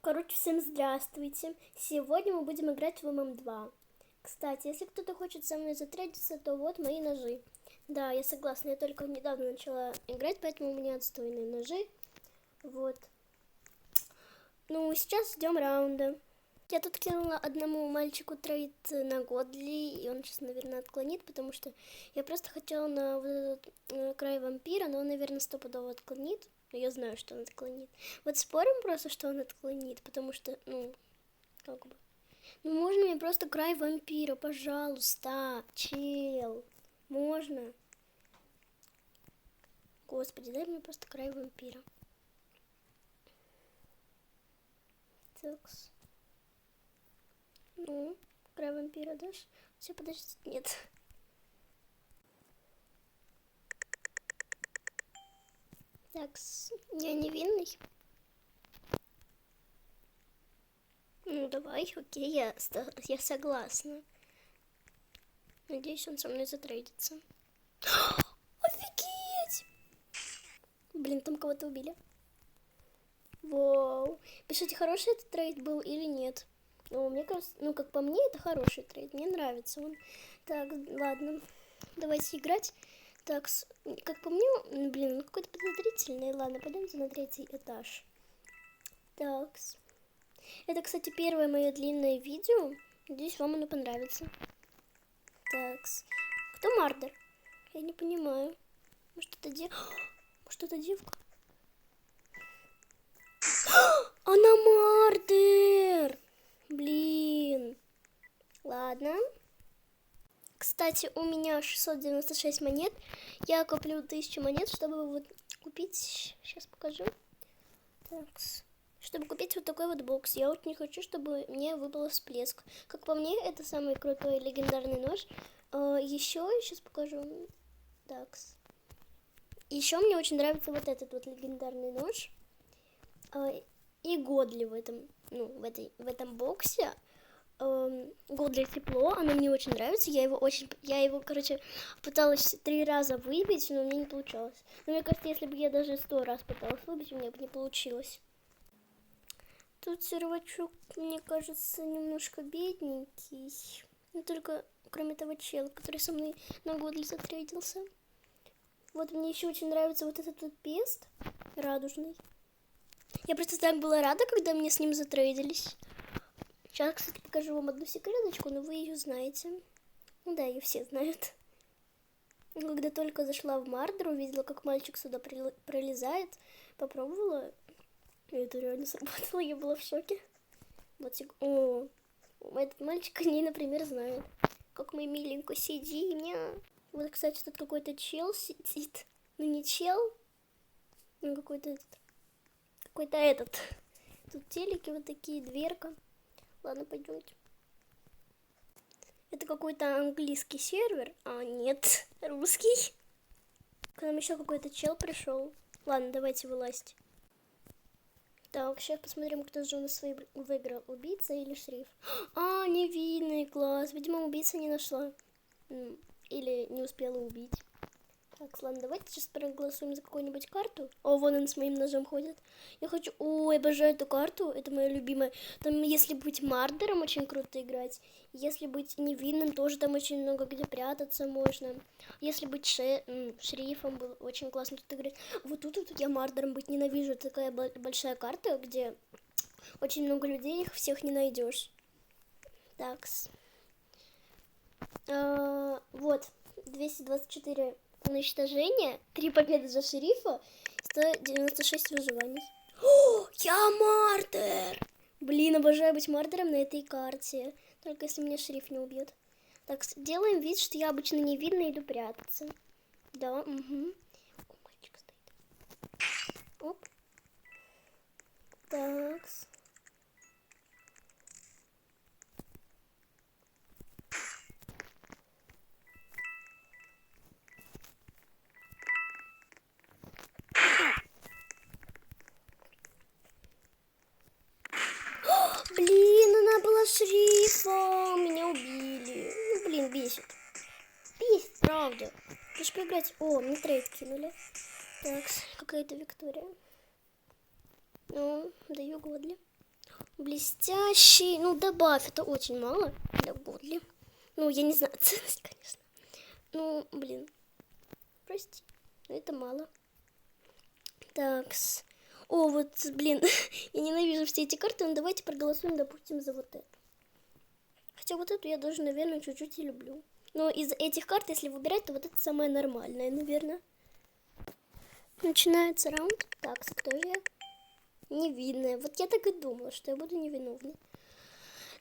Короче, всем здравствуйте. Сегодня мы будем играть в ММ2. Кстати, если кто-то хочет со мной затрейдиться, то вот мои ножи. Да, я согласна, я только недавно начала играть, поэтому у меня отстойные ножи. Вот. Ну, сейчас ждем раунда. Я тут кинула одному мальчику трейд на Годли, и он сейчас, наверное, отклонит, потому что я просто хотела на вот этот край вампира, но он, наверное, стопудово отклонит. Но я знаю, что он отклонит. Вот спорим просто, что он отклонит, потому что, как бы... Ну, можно мне просто край вампира, пожалуйста, чел. Можно? Господи, дай мне просто край вампира. Такс. Ну, край вампира дашь? Все, подожди, нет. Такс, я невинный. Ну, давай, окей, я согласна. Надеюсь, он со мной затрейдится. Офигеть! Блин, там кого-то убили. Вау. Пишите, хороший этот трейд был или нет. Ну, мне кажется, как по мне, это хороший трейд. Мне нравится он. Так, ладно. Давайте играть. Так, как по мне, блин, он какой-то подозрительный. Ладно, пойдемте на 3-й этаж. Такс. Это, кстати, первое мое длинное видео. Надеюсь, вам оно понравится. Такс. Кто Мардер? Я не понимаю. Может, это Может, это девка? Она Мардер! Блин. Ладно. Кстати, у меня 696 монет. Я куплю 1000 монет, чтобы вот купить... Сейчас покажу. Такс. Чтобы купить вот такой вот бокс. Я очень хочу, чтобы мне выпал всплеск. Как по мне, это самый крутой легендарный нож. Еще, сейчас покажу. Такс. Еще мне очень нравится вот этот вот легендарный нож. И Годли в этом, в этом боксе. Годли тепло, оно мне очень нравится. Я его, короче, пыталась 3 раза выбить, но мне не получалось. Но мне кажется, если бы я даже 100 раз пыталась выбить, у меня бы не получилось. Тут сервачок, мне кажется, немножко бедненький. Но только, кроме того чела, который со мной на Годли затрейдился. Вот мне еще очень нравится вот этот вот пест радужный. Я просто так была рада, когда мне с ним затрейдились. Сейчас, кстати, покажу вам одну секреточку, но вы ее знаете. Ну да, ее все знают. Когда только зашла в Мардер, увидела, как мальчик сюда пролезает, попробовала. И это реально сработало, я была в шоке. Вот, этот мальчик о ней, например, знает. Как мы миленько сидим. Вот, кстати, тут какой-то чел сидит. Ну, не чел, ну, какой-то этот. Тут телеки вот такие, дверка. Ладно, пойдемте. Это какой-то английский сервер. А, нет, русский. К нам еще какой-то чел пришел. Ладно, давайте вылазьте. Так, сейчас посмотрим, кто же у нас выиграл. Убийца или шериф? А, невинный, класс. Видимо, убийца не нашла. Или не успела убить. Так, ладно, давайте сейчас проголосуем за какую-нибудь карту. О, вон он с моим ножом ходит. Я хочу... Ой, обожаю эту карту. Это моя любимая. Там, если быть Мардером, очень круто играть. Если быть невинным, тоже там очень много где прятаться можно. Если быть шерифом, было очень классно тут играть. Вот тут я Мардером быть ненавижу. Это такая большая карта, где очень много людей, их всех не найдешь. Такс. Вот, 224 уничтожения, 3 победы за шерифа, 196 выживаний. О, я Мардер! Блин, обожаю быть Мардером на этой карте. Только если меня шериф не убьет. Так, делаем вид, что я обычно невидно иду прятаться. Да, угу. О, мальчик стоит. Оп. Такс. Блин, она была шерифом. Меня убили. Ну, блин, бесит. Бесит, правда. Лишь поиграть. О, мне трейд кинули. Так, какая-то Виктория. Ну, даю Годли. Блестящий. Ну, добавь, это очень мало для Бодли. Ну, я не знаю ценность, конечно. Ну, блин. Прости, но это мало. Такс. О, вот, блин, я ненавижу все эти карты, но давайте проголосуем, допустим, за вот эту. Хотя вот эту я даже, наверное, чуть-чуть и люблю. Но из этих карт, если выбирать, то вот это самое нормальное, наверное. Начинается раунд. Так, кто же я? Невинная. Вот я так и думала, что я буду невиновной.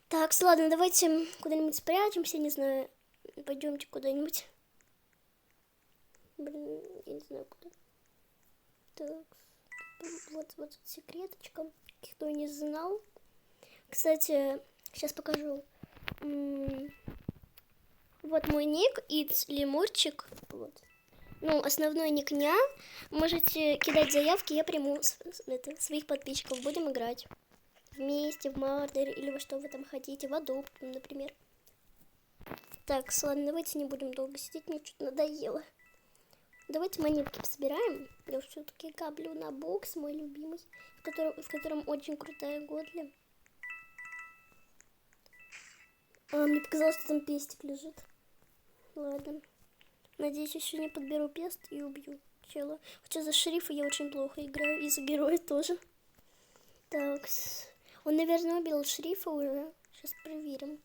Так, ладно, давайте куда-нибудь спрячемся, не знаю. Пойдемте куда-нибудь. Блин, я не знаю куда. Так, вот секреточка. Кто не знал. Кстати, сейчас покажу. Вот мой ник, It's Лемурчик. Вот. Ну, основной ник дня. Можете кидать заявки, я приму своих подписчиков. Будем играть вместе в Мардер или во что вы там хотите, в Adopt, например. Так, ладно, давайте не будем долго сидеть, мне что-то надоело. Давайте монетки собираем. Я все-таки каплю на бокс, мой любимый, в котором очень крутая Годли. Мне показалось, что там пестик лежит. Ладно. Надеюсь, еще не подберу пест и убью чела. Хотя за шерифа я очень плохо играю, и за героя тоже. Так, он, наверное, убил шерифа уже. Сейчас проверим.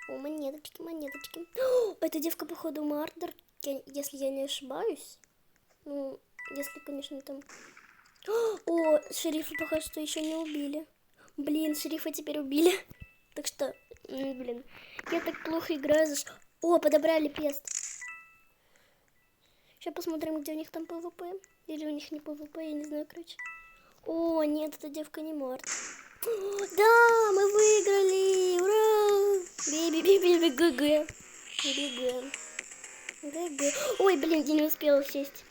О, монеточки, монеточки. О, эта девка, походу, Мардер, если я не ошибаюсь. Ну, если, конечно, там... О, шерифа, пока что еще не убили. Блин, шерифа теперь убили. Так что, блин, я так плохо играю за... О, подобрали пест. Сейчас посмотрим, где у них там ПВП. Или у них не ПВП, я не знаю, короче. О, нет, эта девка не Март. Да, мы выиграли! Ура! Би-би-би-би, ГГ. ГГ. ГГ. Ой, блин, я не успела сесть.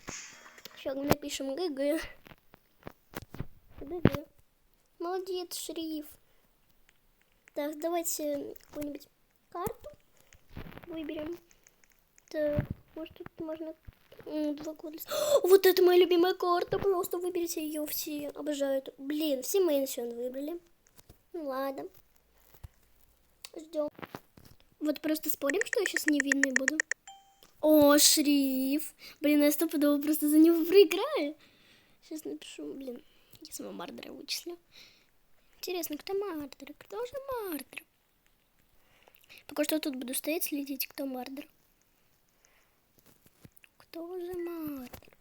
Сейчас напишем ГГ. ГГ. Молодец, шериф. Так, давайте какую-нибудь карту выберем. Так, может тут можно... 2 года. Вот это моя любимая карта. Просто выберите ее, все обожают. Блин, все Мэнсион выбрали. Ну ладно. Ждем. Вот просто спорим, что я сейчас невинной буду. О, шериф. Блин, я стопудово просто за него проиграю. Сейчас напишу, блин. Я сама Мардера вычислю. Интересно, кто Мардер? Кто же Мардер? Пока что тут буду стоять, следить, кто Мардер. Кто же Мардер?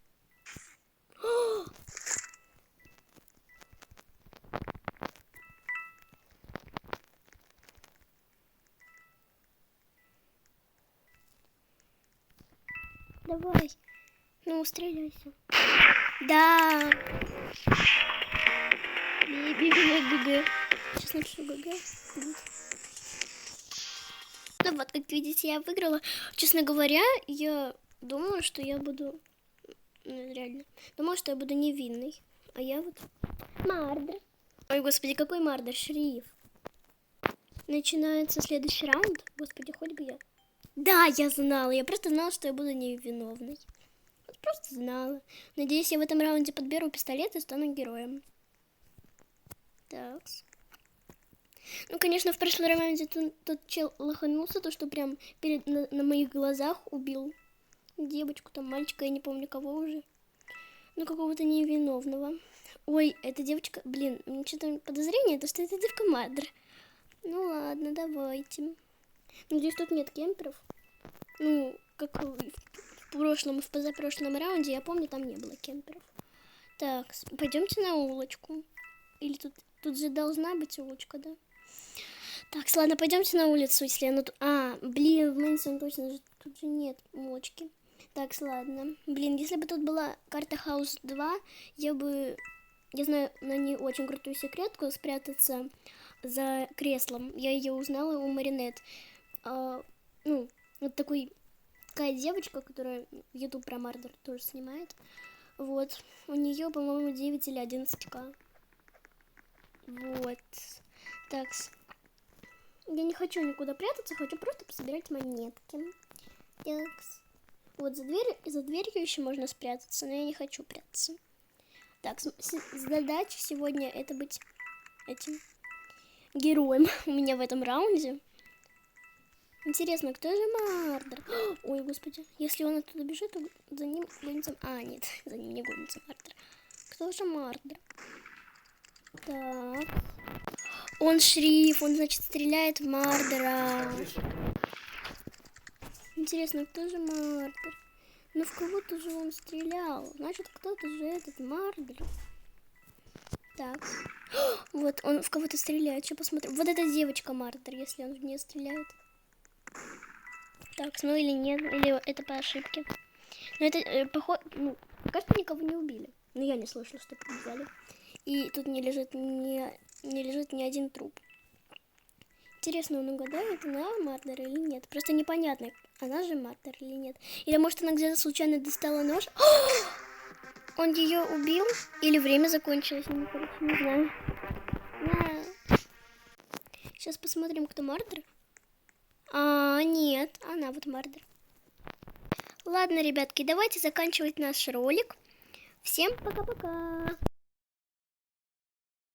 Давай. Ну, стреляйся. Да. ГГ. Сейчас напишу ГГ. Ну вот, как видите, я выиграла. Честно говоря, я думала, что я буду... реально. Думала, что я буду невинной. А я вот... Мардер. Ой, господи, какой Мардер? Шериф. Начинается следующий раунд. Господи, хоть бы я... Да, я знала. Я просто знала, что я буду невиновной. Вот просто знала. Надеюсь, я в этом раунде подберу пистолет и стану героем. Так. Ну, конечно, в прошлом раунде тот чел лоханулся, то, что прям на моих глазах убил девочку, там мальчика, я не помню кого уже. Ну, какого-то невиновного. Ой, эта девочка, блин, мне что-то подозрение, то, что это девка Мардер. Ну, ладно, давайте. Надеюсь, тут нет кемперов. Ну, как в прошлом и в позапрошлом раунде, я помню, там не было кемперов. Так, пойдемте на улочку. Или тут же должна быть улочка, да? Так, ладно, пойдемте на улицу, если она тут... А, блин, в Мэнсион точно же, тут же нет улочки. Так, ладно. Блин, если бы тут была карта Хаус 2, я знаю на ней очень крутую секретку спрятаться за креслом. Я ее узнала у Маринет. Ну, вот такая девочка, которая YouTube про Мардер тоже снимает. Вот. У нее, по-моему, 9 или 11к. Вот. Так. Я не хочу никуда прятаться, хочу просто пособирать монетки. Так. Вот за дверью еще можно спрятаться, но я не хочу прятаться. Так, задача сегодня это быть этим героем у меня в этом раунде. Интересно, кто же Мардер? Ой, господи, если он оттуда бежит, то за ним гонится... А, нет, за ним не гонится Мардер. Кто же Мардер? Так. Он шриф, он, значит, стреляет в Мардера. Интересно, кто же Мардер? Ну, в кого-то же он стрелял. Значит, кто-то же этот Мардер. Так. Вот, он в кого-то стреляет. Что посмотрим? Вот эта девочка Мардер, если он в нее стреляет. Так, ну или нет, или это по ошибке. Но это, похоже, ну, кажется, никого не убили. Но я не слышала, что побежали. И тут не лежит ни один труп. Интересно, он угадает, она Мардер или нет. Просто непонятно, она же Мардер или нет. Или может она где-то случайно достала нож? Он ее убил? Или время закончилось? Ну, короче, не знаю. Сейчас посмотрим, кто Мардер. А, нет, она вот Мардер. Ладно, ребятки, давайте заканчивать наш ролик. Всем пока-пока.